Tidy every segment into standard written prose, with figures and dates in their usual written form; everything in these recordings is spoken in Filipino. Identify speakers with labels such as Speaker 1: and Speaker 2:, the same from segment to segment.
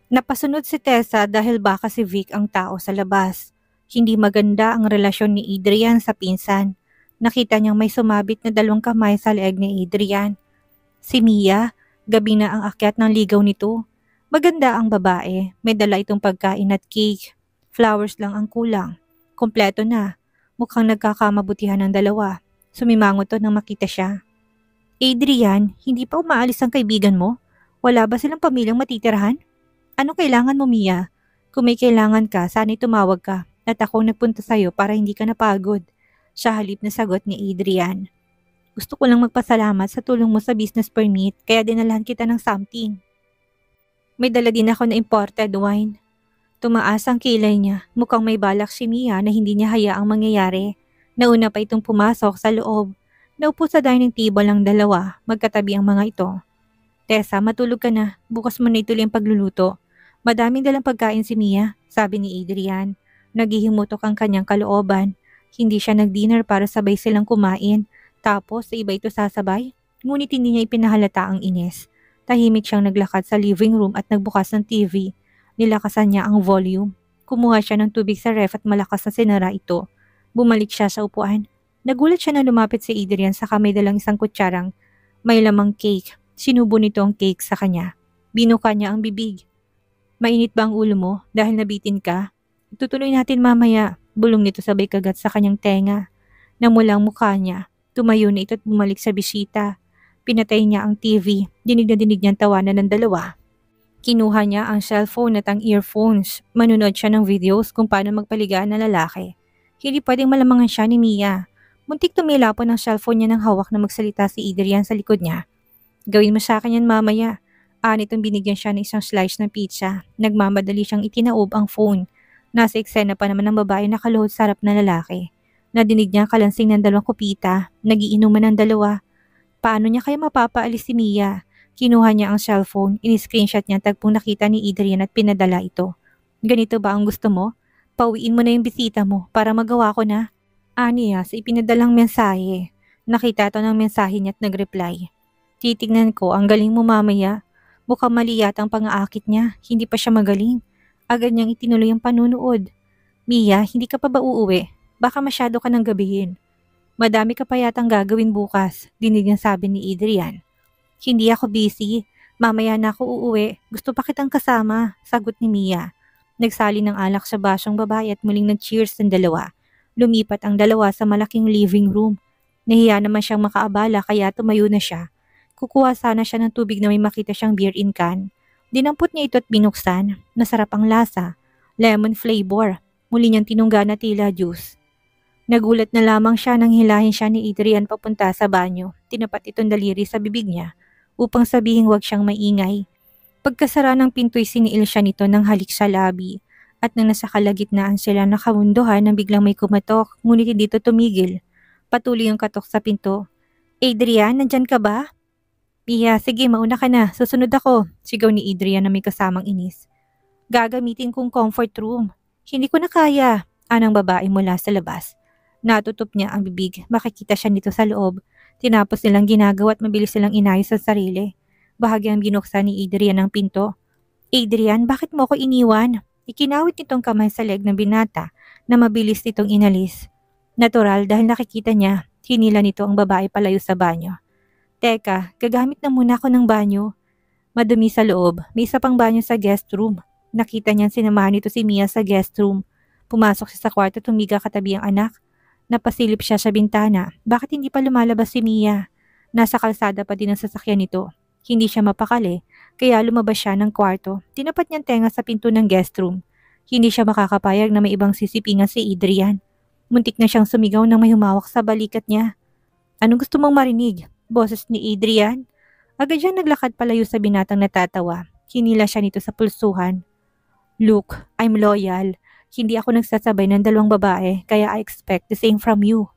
Speaker 1: Napasunod si Tessa dahil baka si Vic ang tao sa labas. Hindi maganda ang relasyon ni Adrian sa pinsan. Nakita niyang may sumabit na 2 kamay sa leeg ni Adrian. Si Mia, gabi na ang akyat ng ligaw nito. Maganda ang babae, may dala itong pagkain at cake. Flowers lang ang kulang. Kompleto na. Mukhang nagkakamabutihan ng dalawa. Sumimangot to nang makita siya. Adrian, hindi pa umaalis ang kaibigan mo? Wala ba silang pamilyang matitirahan? Ano kailangan mo, Mia? Kung may kailangan ka, sana'y tumawag ka at ako nagpunta sa'yo para hindi ka napagod. Sa halip na sagot ni Adrian. Gusto ko lang magpasalamat sa tulong mo sa business permit kaya dinalahan kita ng something. May dala din ako na imported wine. Tumaas ang kilay niya, mukhang may balak si Mia na hindi niya hayaang mangyayari. Nauna pa itong pumasok sa loob. Naupo sa dining table ang dalawa, magkatabi ang mga ito. Tessa, matulog ka na. Bukas mo na ituloy ang pagluluto. Madaming dalang pagkain si Mia, sabi ni Adrian. Naghihimutok ang kanyang kalooban. Hindi siya nag-dinner para sabay silang kumain. Tapos sa iba ito sasabay. Ngunit hindi niya ipinahalata ang inis. Tahimik siyang naglakad sa living room at nagbukas ng TV. Nilakasan niya ang volume. Kumuha siya ng tubig sa ref at malakas na sinara ito. Bumalik siya sa upuan. Nagulat siya na lumapit si Adrian sa may dalang isang kutsarang may lamang cake. Sinubo nito ang cake sa kanya. Binuka niya ang bibig. Mainit ba ang ulo mo dahil nabitin ka? Itutuloy natin mamaya. Bulong nito sabay kagat sa kanyang tenga. Namula ang mukha niya. Tumayo na ito at bumalik sa bisita. Pinatay niya ang TV. Dinig na dinig niyang tawanan ng dalawa. Kinuha niya ang cellphone at ang earphones. Manunod siya ng videos kung paano magpaligaan ng lalaki. Hindi pwedeng malamangan siya ni Mia. Muntik tumilapon ang cellphone niya ng hawak na magsalita si Adrian sa likod niya. Gawin mo sa akin yan mamaya. Itong binigyan siya ng isang slice ng pizza. Nagmamadali siyang itinaob ang phone. Nasa eksena pa naman ng babae na nakaluhod sa harap ng lalaki. Nadinig niya ang kalansing ng 2 kupita. Nagiinuman ng dalawa. Paano niya kaya mapapaalis si Mia? Kinuha niya ang cellphone, in-screenshot niya tagpong nakita ni Adrian at pinadala ito. Ganito ba ang gusto mo? Pauwiin mo na yung bisita mo para magawa ko na. Niya sa ipinadalang mensahe. Nakita to ng mensahe niya at nag-reply. Titignan ko, ang galing mo mamaya. Mukhang mali yata ang pang-aakit niya, hindi pa siya magaling. Agad niyang itinuloy ang panunood. Mia, hindi ka pa ba uuwi? Baka masyado ka nang gabihin. Madami ka pa yatang gagawin bukas, dinig niya sabi ni Adrian. Hindi ako busy. Mamaya na ako uuwi. Gusto pa kitang kasama, sagot ni Mia. Nagsali ng alak sa basong babae at muling nag-cheers ng dalawa. Lumipat ang dalawa sa malaking living room. Nahiya naman siyang makaabala kaya tumayo na siya. Kukuha sana siya ng tubig na may makita siyang beer in can. Dinampot niya ito at binuksan. Masarap ang lasa. Lemon flavor. Muli niyang tinungga na tila juice. Nagulat na lamang siya nang hilahin siya ni Adrian papunta sa banyo. Tinapat itong daliri sa bibig niya upang sabihing huwag siyang maingay. Pagkasara ng pinto'y siniil siya nito ng halik sa labi. At nang nasa kalagitnaan sila nakamunduhan nang biglang may kumatok, ngunit hindi ito tumigil. Patuloy ang katok sa pinto. Adrian, nandyan ka ba? Mia, sige mauna ka na, susunod ako, sigaw ni Adrian na may kasamang inis. Gagamitin kong comfort room. Hindi ko na kaya, anang babae mula sa labas. Natutop niya ang bibig, makikita siya nito sa loob. Tinapos nilang ginagawa at mabilis silang inayos sa sarili. Bahagyang binuksan ni Adrian ang pinto. Adrian, bakit mo ako iniwan? Ikinawit nitong kamay sa leg ng binata na mabilis nitong inalis. Natural dahil nakikita niya, hinila nito ang babae palayo sa banyo. Teka, gagamit na muna ako ng banyo. Madumi sa loob, may isa pang banyo sa guest room. Nakita niyang sinamahan nito si Mia sa guest room. Pumasok siya sa kwarto at tumiga katabi ang anak. Napasilip siya sa bintana. Bakit hindi pa lumalabas si Mia? Nasa kalsada pa din ang sasakyan nito. Hindi siya mapakali, kaya lumabas siya ng kwarto. Tinapat niyang tenga sa pinto ng guest room. Hindi siya makakapayag na may ibang sisipingan si Adrian. Muntik na siyang sumigaw nang may humawak sa balikat niya. Anong gusto mong marinig? Boses ni Adrian? Agad siyang naglakad palayo sa binatang natatawa. Hinila siya nito sa pulsuhan. Look, I'm loyal. Hindi ako nagsasabay ng 2 babae, kaya I expect the same from you.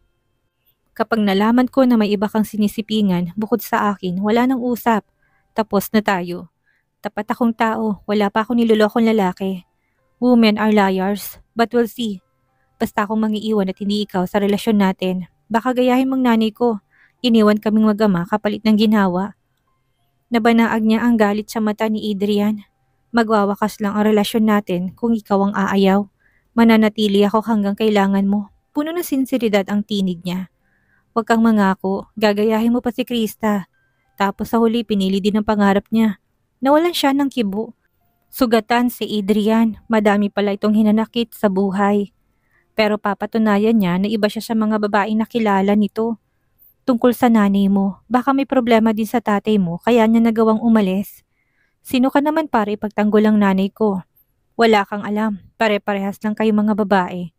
Speaker 1: Kapag nalaman ko na may iba kang sinisipingan, bukod sa akin, wala nang usap. Tapos na tayo. Tapat akong tao, wala pa akong nilolokong lalaki. Women are liars, but we'll see. Basta akong mangiiwan at hindi ikaw sa relasyon natin. Baka gayahin mong nanay ko. Iniwan kaming mag-ama kapalit ng ginawa. Nabanaag niya ang galit sa mata ni Adrian. Magwawakas lang ang relasyon natin kung ikaw ang aayaw. Mananatili ako hanggang kailangan mo. Puno ng sinseridad ang tinig niya. Huwag kang mangako, gagayahin mo pa si Krista. Tapos sa huli pinili din ang pangarap niya. Nawalan siya ng kibo. Sugatan si Adrian, madami pala itong hinanakit sa buhay. Pero papatunayan niya na iba siya sa mga babaeng nakilala nito. Tungkol sa nanay mo, baka may problema din sa tatay mo kaya niya nagawang umalis. Sino ka naman para ipagtanggol ang nanay ko? Wala kang alam, pare-parehas lang kayo mga babae.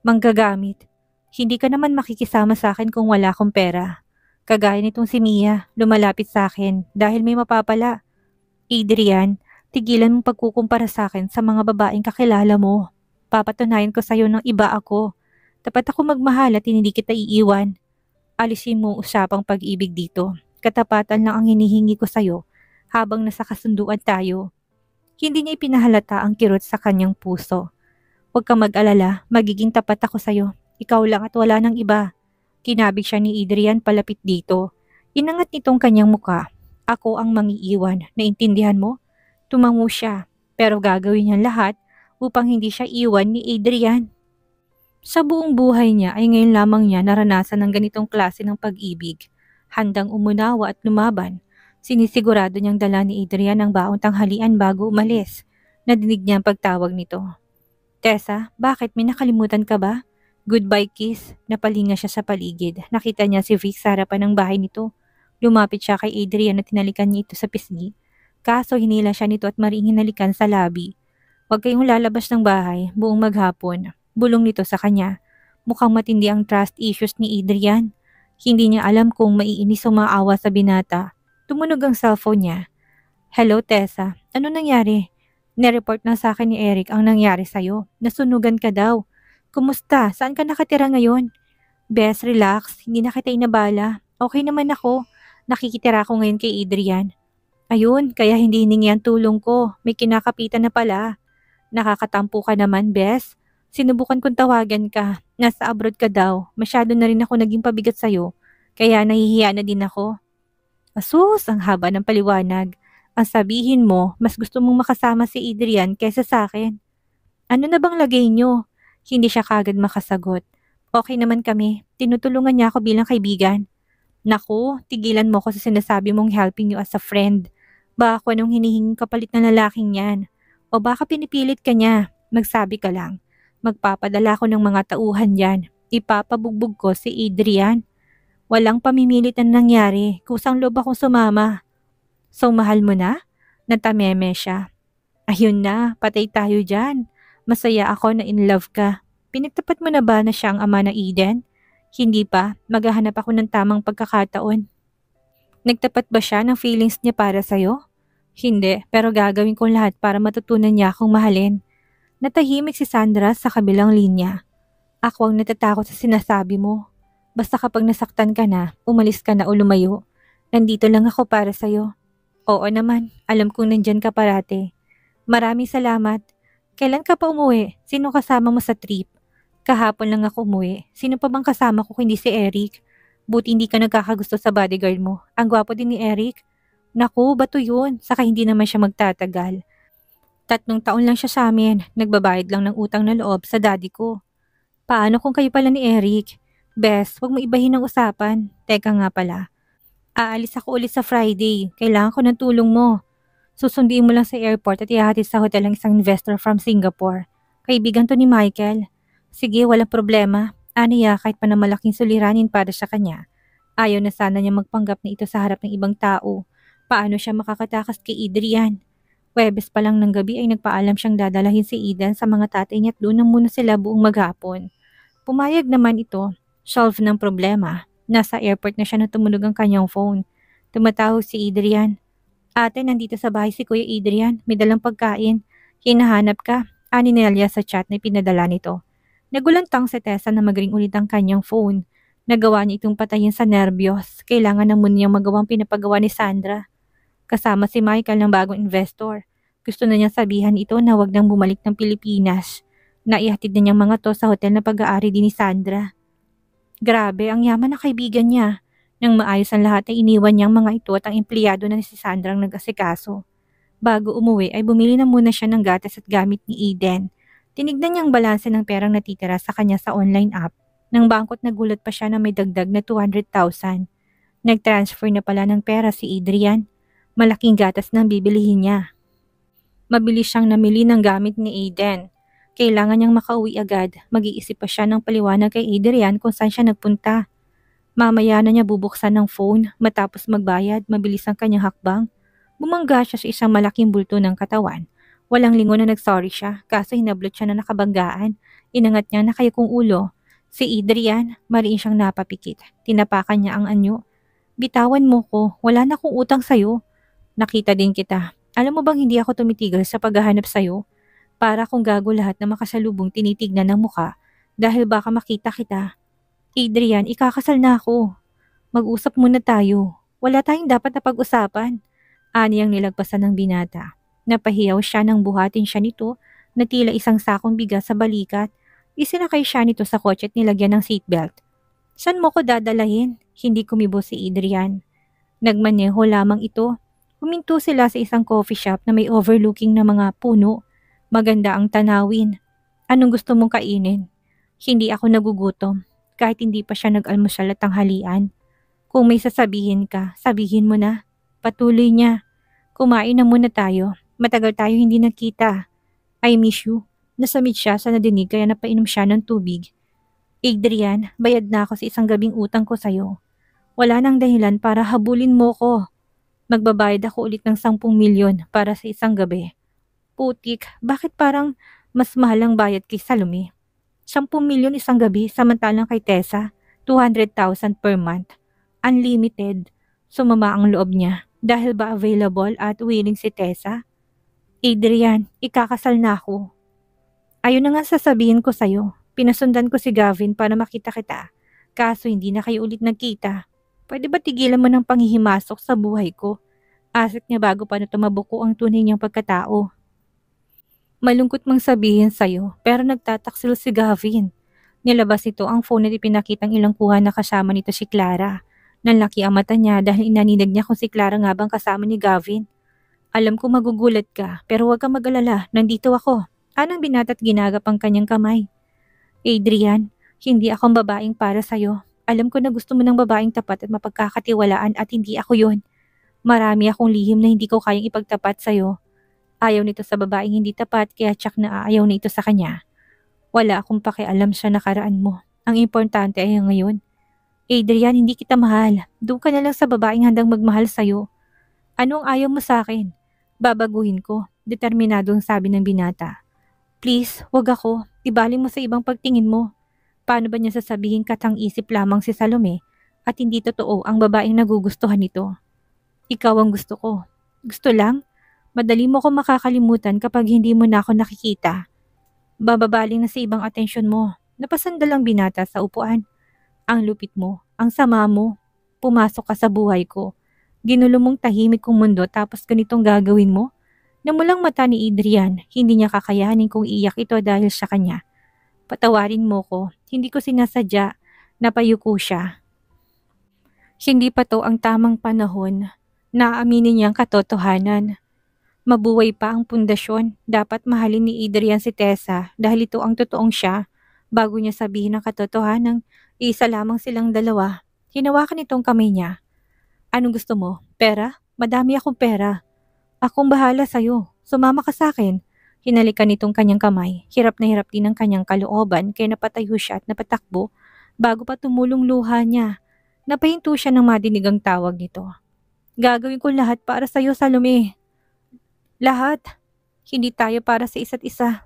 Speaker 1: Manggagamit. Hindi ka naman makikisama sa akin kung wala akong pera. Kagaya nitong si Mia, lumalapit sa akin dahil may mapapala. Adrian, tigilan mong pagkukumpara sa akin sa mga babaeng kakilala mo. Papatunayan ko sa'yo ng iba ako. Tapat ako magmahal at hindi kita iiwan. Alisin mo ang usapang pag-ibig dito. Katapatan lang ang hinihingi ko sa'yo habang nasa kasunduan tayo. Hindi niya ipinahalata ang kirot sa kanyang puso. Huwag kang mag-alala, magiging tapat ako sa'yo. Ikaw lang at wala nang iba. Kinabig siya ni Adrian palapit dito. Inangat nitong kanyang muka. Ako ang mangiiwan, naintindihan mo? Tumango siya, pero gagawin niya lahat upang hindi siya iwan ni Adrian. Sa buong buhay niya ay ngayon lamang niya naranasan ng ganitong klase ng pag-ibig. Handang umunawa at lumaban. Sinisigurado niyang dala ni Adrian ang baong tanghalian bago umalis. Nadinig niya ang pagtawag nito. Tessa, bakit may nakalimutan ka ba? Goodbye kiss. Napalinga siya sa paligid. Nakita niya si Vic sa harapan ng bahay nito. Lumapit siya kay Adrian at tinalikan niya ito sa pisngi. Kaso hinila siya nito at maring hinalikan sa labi. Huwag kayong lalabas ng bahay buong maghapon. Bulong nito sa kanya. Mukhang matindi ang trust issues ni Adrian. Hindi niya alam kung maiinis o maawa sa binata. Tumunog ang cellphone niya. Hello Tessa, ano nangyari? Nereport na sa akin ni Eric ang nangyari sa'yo. Nasunugan ka daw. Kumusta? Saan ka nakatira ngayon? Bes, relax. Hindi na kita inabala. Okay naman ako. Nakikitira ako ngayon kay Adrian. Ayun, kaya hindi hiningi ang tulong ko. May kinakapitan na pala. Nakakatampo ka naman, Bes. Sinubukan kong tawagan ka. Nasa abroad ka daw. Masyado na rin ako naging pabigat sa'yo. Kaya nahihiya na din ako. Asus, ang haba ng paliwanag. Ang sabihin mo, mas gusto mong makasama si Adrian kaysa sa akin. Ano na bang lagay niyo? Hindi siya kagad makasagot. Okay naman kami. Tinutulungan niya ako bilang kaibigan. Naku, tigilan mo ko sa sinasabi mong helping you as a friend. Baka kung anong hinihinging kapalit ng lalaking yan. O baka pinipilit ka niya. Magsabi ka lang. Magpapadala ko ng mga tauhan yan. Ipapabugbog ko si Adrian. Walang pamimilit na nangyari. Kusang loob akong sumama. So mahal mo na? Natameme siya. Ayun na, patay tayo dyan. Masaya ako na in love ka. Pinagtapat mo na ba na siya ang ama na Eden? Hindi pa, maghahanap ako ng tamang pagkakataon. Nagtapat ba siya ng feelings niya para sa'yo? Hindi, pero gagawin ko lahat para matutunan niya akong mahalin. Natahimik si Sandra sa kabilang linya. Ako ang natatakot sa sinasabi mo. Basta kapag nasaktan ka na, umalis ka na o lumayo. Nandito lang ako para sa'yo. Oo naman, alam kong nandyan ka parate. Maraming salamat. Kailan ka pa umuwi? Sino kasama mo sa trip? Kahapon lang ako umuwi. Sino pa bang kasama ko kundi si Eric? Buti hindi ka nagkakagusto sa bodyguard mo. Ang gwapo din ni Eric. Naku, bato yun. Saka hindi naman siya magtatagal. 3 taon lang siya sa amin. Nagbabayad lang ng utang na loob sa daddy ko. Paano kung kayo pala ni Eric? Bes, wag mo ibahin ang usapan. Teka nga pala. Aalis ako ulit sa Friday. Kailangan ko ng tulong mo. Susunduin mo lang sa airport at ihahatid sa hotel ang isang investor from Singapore. Kaibigan to ni Michael. Sige, walang problema. Aniya kahit pa na malaking suliranin para sa kanya. Ayaw na sana niya magpanggap na ito sa harap ng ibang tao. Paano siya makakatakas kay Adrian? Webes pa lang ng gabi ay nagpaalam siyang dadalahin si Eden sa mga tatay niya at doon na muna sila buong maghapon. Pumayag naman ito. Solve ng problema. Nasa airport na siya na tumunog ang kanyang phone. Tumatawag si Adrian. Ate, nandito sa bahay si Kuya Adrian. May dalang pagkain. Hinahanap ka. Ani Nelia sa chat na pinadala nito. Nagulantang si Tessa na magring ulit ang kanyang phone. Nagawa niya itong patayin sa nervyos. Kailangan na muna niyang magawang pinapagawa ni Sandra. Kasama si Michael ng bagong investor. Gusto na niyang sabihan ito na wag nang bumalik ng Pilipinas. Naihatid na niyang mga to sa hotel na pag-aari din ni Sandra. Grabe, ang yaman na kaibigan niya. Nang maayos ang lahat ay iniwan niyang mga ito at ang empleyado na si Sandra ang nag-asikaso. Bago umuwi ay bumili na muna siya ng gatas at gamit ni Eden. Tinignan niyang balanse ng perang natitira sa kanya sa online app. Nang bangkot nagulat pa siya na may dagdag na 200,000. Nag-transfer na pala ng pera si Adrian. Malaking gatas nang bibilihin niya. Mabilis siyang namili ng gamit ni Eden. Kailangan niyang makauwi agad. Mag-iisip pa siya ng paliwanag kay Adrian kung saan siya nagpunta. Mamaya na niya bubuksan ng phone matapos magbayad, mabilis ang kanyang hakbang. Bumangga siya sa isang malaking bulto ng katawan. Walang lingon na nagsorry siya, kaso hinablot siya na nakabanggaan. Inangat niya na kayakong ulo. Si Adrian, mariin siyang napapikit. Tinapakan niya ang anyo. Bitawan mo ko, wala na akong utang sa'yo. Nakita din kita. Alam mo bang hindi ako tumitigil sa paghahanap sa'yo? Para kung gago lahat na makasalubong tinitignan ng muka dahil baka makita kita. Adrian, ikakasal na ako. Mag-usap muna tayo. Wala tayong dapat na pag-usapan. Ani ang nilagpasan ng binata. Napahiyaw siya nang buhatin siya nito na tila isang sakong bigas sa balikat. Isinakay siya nito sa kotse at nilagyan ng seatbelt. Saan mo ko dadalahin? Hindi kumibo si Adrian. Nagmaneho lamang ito. Huminto sila sa isang coffee shop na may overlooking na mga puno. Maganda ang tanawin. Anong gusto mong kainin? Hindi ako nagugutom. Kahit hindi pa siya nag-almusal at tanghalian. Kung may sasabihin ka, sabihin mo na. Patuloy niya. Kumain na muna tayo. Matagal tayo hindi nakita. I miss you. Nasamid siya sa nadinig kaya napainom siya ng tubig. Adrian, bayad na ako sa isang gabing utang ko sa'yo. Wala nang dahilan para habulin mo ko. Magbabayad ako ulit ng 10 milyon para sa isang gabi. Putik, bakit parang mas mahal ang bayad kay Salome? 10 milyon isang gabi samantalang kay Tessa, 200,000 per month. Unlimited. Sumama ang loob niya. Dahil ba available at willing si Tessa? Adrian, ikakasal na ako. Ayun na nga sasabihin ko sa'yo. Pinasundan ko si Gavin para makita kita. Kaso hindi na kayo ulit nagkita. Pwede ba tigilan mo ng panghihimasok sa buhay ko? Asik niya bago pa na tumabuko ang tunay niyang pagkatao. Malungkot mang sabihin sa'yo pero nagtataksil si Gavin. Nilabas ito ang phone at ipinakitang ilang kuha na kasama nito si Clara. Nanlaki ang mata niya dahil inaninag niya kung si Clara nga bang kasama ni Gavin. Alam ko magugulat ka pero huwag kang mag-alala, nandito ako. Anang binata't ginagap ang kanyang kamay. Adrian, hindi akong babaeng para sa'yo. Alam ko na gusto mo ng babaeng tapat at mapagkakatiwalaan at hindi ako yon. Marami akong lihim na hindi ko kayang ipagtapat sa'yo. Ayaw nito sa babaeng hindi tapat kaya tsak na aayaw na ito sa kanya. Wala akong pakialam sa nakaraan mo. Ang importante ay ngayon. Adrian, hindi kita mahal. Doon ka na lang sa babaeng handang magmahal sa'yo. Ano ang ayaw mo sa akin? Babaguhin ko. Determinadong sabi ng binata. Please, wag ako. Ibalik mo sa ibang pagtingin mo. Paano ba niya sasabihin katang isip lamang si Salome at hindi totoo ang babaeng nagugustuhan nito? Ikaw ang gusto ko. Gusto lang? Madali mo ko makakalimutan kapag hindi mo na ako nakikita. Bababaling na sa ibang atensyon mo. Napasandal ang binata sa upuan. Ang lupit mo, ang sama mo. Pumasok ka sa buhay ko. Ginulo mong tahimik kong mundo tapos ganitong gagawin mo? Namulang mata ni Adrian, hindi niya kakayanin kung iiyak ito dahil sa kanya. Patawarin mo ko, hindi ko sinasadya, napayuko siya. Hindi pa to ang tamang panahon na aaminin niyang katotohanan. Mabuhay pa ang pundasyon, dapat mahalin ni Adrian si Tessa dahil ito ang totoong siya. Bago niya sabihin ang katotohanan, isa lamang silang dalawa. Hinawakan itong kamay niya. Anong gusto mo? Pera? Madami akong pera. Akong bahala sa'yo. Sumama ka sa akin. Hinalikan nitong kanyang kamay. Hirap na hirap din ang kanyang kalooban kaya napatayo siya at napatakbo bago pa tumulong luha niya. Napahinto siya nang madinig ang tawag nito. Gagawin ko lahat para sa'yo, Salome. Lahat. Hindi tayo para sa isa't isa.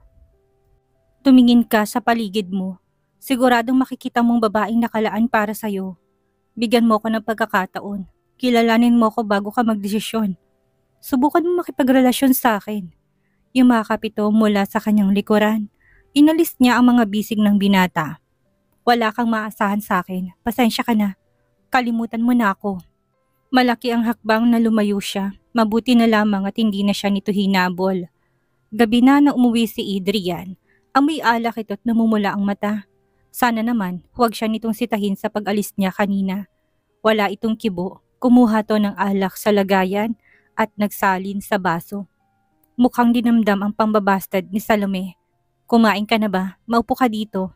Speaker 1: Tumingin ka sa paligid mo. Siguradong makikita mong babaeng nakalaan para sa'yo. Bigyan mo ko ng pagkakataon. Kilalanin mo ko bago ka magdesisyon. Subukan mo makipagrelasyon sa akin. Yumakap ito mula sa kanyang likuran. Inalis niya ang mga bisig ng binata. Wala kang maasahan sa akin. Pasensya ka na. Kalimutan mo na ako. Malaki ang hakbang na lumayo siya. Mabuti na lamang at hindi na siya nito hinabol. Gabi na umuwi si Adrian. Amoy alak ito at namumula ang mata. Sana naman huwag siya nitong sitahin sa pag-alis niya kanina. Wala itong kibo. Kumuha to ng alak sa lagayan at nagsalin sa baso. Mukhang dinamdam ang pambabastard ni Salome. Kumain ka na ba? Maupo ka dito.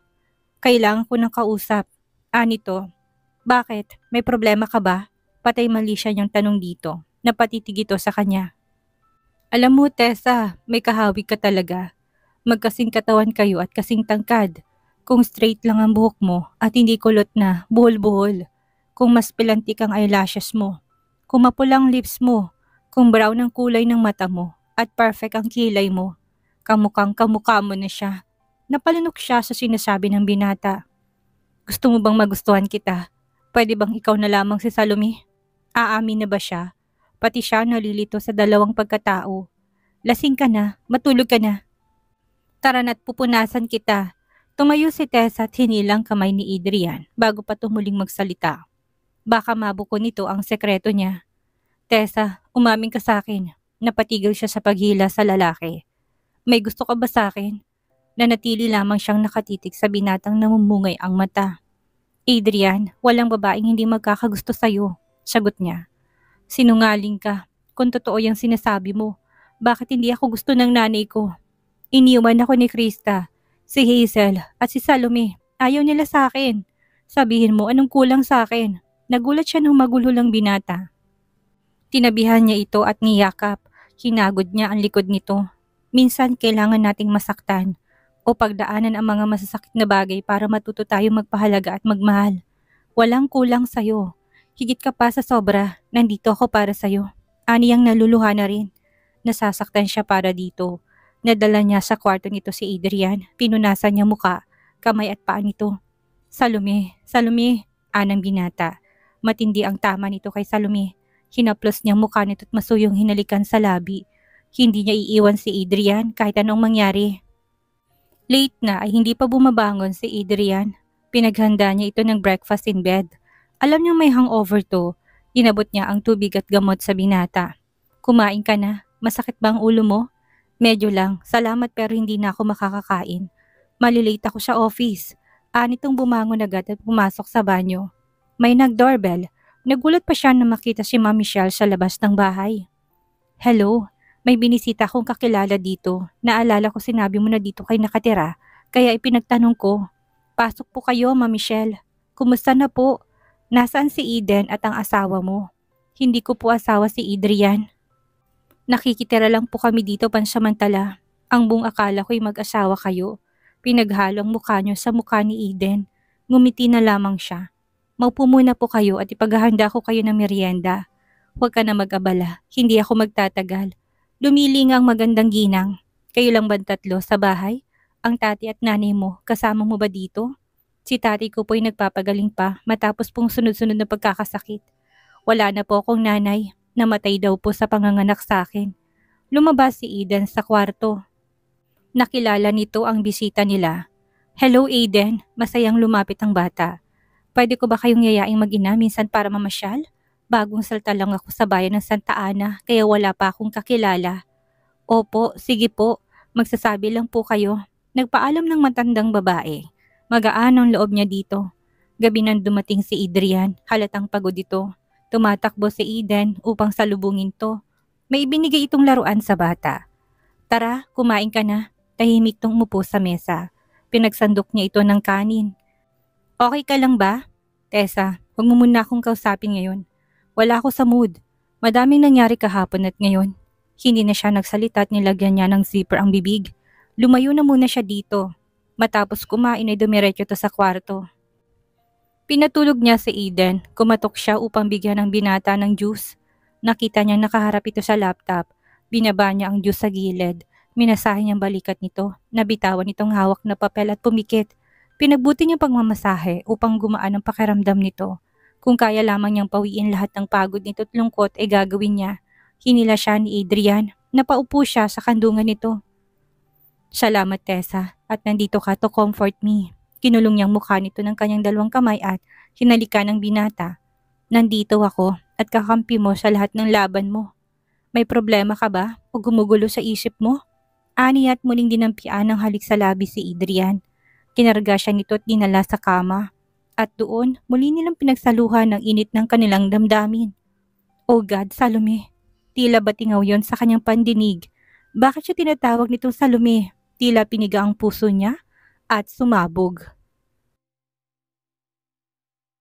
Speaker 1: Kailangan ko ng kausap. Anito, bakit? May problema ka ba? Patay mali siya niyang tanong dito. Napatitig ito sa kanya. Alam mo, Tessa, may kahawig ka talaga. Magkasing katawan kayo at kasing tangkad. Kung straight lang ang buhok mo at hindi kulot na, buhol-buhol. Kung mas pilantik ang eyelashes mo. Kung mapulang lips mo. Kung brown ang kulay ng mata mo. At perfect ang kilay mo. Kamukhang kamukha mo na siya. Napalunok siya sa sinasabi ng binata. Gusto mo bang magustuhan kita? Pwede bang ikaw na lamang si Salome? Aamin na ba siya? Pati siya nalilito sa dalawang pagkatao. Lasing ka na, matulog ka na. Tara na't pupunasan kita. Tumayo si Tessa at hinilang kamay ni Adrian bago pa tumuling magsalita. Baka mabuko nito ang sekreto niya. Tessa, umamin ka sa akin. Napatigil siya sa paghila sa lalaki. May gusto ka ba sa akin? Nanatili lamang siyang nakatitig sa binatang namumungay ang mata. Adrian, walang babaeng hindi magkakagusto sa'yo, sagot niya. Sinungaling ka. Kung totoo yung sinasabi mo, bakit hindi ako gusto ng nanay ko? Iniwan ako ni Krista, si Hazel at si Salome. Ayaw nila sa akin. Sabihin mo anong kulang sa akin. Nagulat siya nung magululang binata. Tinabihan niya ito at niyakap. Hinagod niya ang likod nito. Minsan kailangan nating masaktan o pagdaanan ang mga masasakit na bagay para matuto tayo magpahalaga at magmahal. Walang kulang sa'yo. Higit ka pa sa sobra, nandito ako para sa'yo. Aniyang naluluha na rin. Nasasaktan siya para dito. Nadala niya sa kwarto nito si Adrian. Pinunasan niya muka, kamay at paa nito. Salome, Salome, anang binata. Matindi ang tama nito kay Salome. Hinaplos niya mukha nito at masuyong hinalikan sa labi. Hindi niya iiwan si Adrian kahit anong mangyari. Late na ay hindi pa bumabangon si Adrian. Pinaghanda niya ito ng breakfast in bed. Alam niyang may hangover to. Inabot niya ang tubig at gamot sa binata. Kumain ka na? Masakit ba ang ulo mo? Medyo lang. Salamat pero hindi na ako makakakain. Malilate ako sa office. Anitong bumangon agad at pumasok sa banyo. May nag-doorbell. Nagulat pa siya na makita si Ma'am Michelle sa labas ng bahay. Hello, may binisita akong kakilala dito. Naalala ko sinabi mo na dito kayo nakatira, kaya ipinagtanong ko. Pasok po kayo, Ma'am Michelle. Kumusta na po? Nasaan si Eden at ang asawa mo? Hindi ko po asawa si Adrian. Nakikitira lang po kami dito pansamantala. Ang buong akala ko'y mag-asawa kayo. Pinaghalo ang mukha niyo sa mukha ni Eden. Ngumiti na lamang siya. Maupo muna po kayo at ipaghahanda ko kayo ng merienda. Huwag ka na mag-abala. Hindi ako magtatagal. Lumiling ang magandang ginang. Kayo lang ba tatlo sa bahay? Ang tati at nanay mo, kasama mo ba dito? Si tati ko po'y nagpapagaling pa matapos pong sunod-sunod na pagkakasakit. Wala na po akong nanay. Namatay daw po sa panganganak sa akin. Lumabas si Eden sa kwarto. Nakilala nito ang bisita nila. Hello Eden, masayang lumapit ang bata. Pwede ko ba kayong yayaing mag-ina minsan para mamasyal? Bagong salta lang ako sa bayan ng Santa Ana kaya wala pa akong kakilala. Opo, sige po. Magsasabi lang po kayo. Nagpaalam ng matandang babae. Magaan ang loob niya dito. Gabi nang dumating si Adrian, halatang pagod ito. Tumatakbo si Eden upang salubungin to. May ibinigay itong laruan sa bata. Tara, kumain ka na. Tahimik tong umupo sa mesa. Pinagsandok niya ito ng kanin. Okay ka lang ba? Tessa, huwag mo muna akong kausapin ngayon. Wala ako sa mood. Madaming nangyari kahapon at ngayon. Hindi na siya nagsalita at nilagyan niya ng zipper ang bibig. Lumayo na muna siya dito. Matapos kumain ay dumiretso to sa kwarto. Pinatulog niya si Eden. Kumatok siya upang bigyan ng binata ng juice. Nakita niya nakaharap ito sa laptop. Binaba niya ang juice sa gilid. Minasahe niyang balikat nito. Nabitawan nitong hawak na papel at pumikit. Pinagbuti niyang pagmamasahe upang gumaan ang pakiramdam nito. Kung kaya lamang niyang pawiin lahat ng pagod nito at lungkot ay gagawin niya. Hinila siya ni Adrian. Napaupo siya sa kandungan nito. Salamat Tessa at nandito ka to comfort me. Kinulong niyang mukha nito ng kanyang dalawang kamay at hinalikan ng binata. Nandito ako at kakampi mo sa lahat ng laban mo. May problema ka ba o gumugulo sa isip mo? Ani at muling dinampian ng halik sa labi si Adrian. Kinarga siya nito at dinala sa kama. At doon, muli nilang pinagsaluhan ng init ng kanilang damdamin. Oh God, Salome, tila batingaw yon sa kanyang pandinig. Bakit siya tinatawag nitong Salome? Tila piniga ang puso niya at sumabog.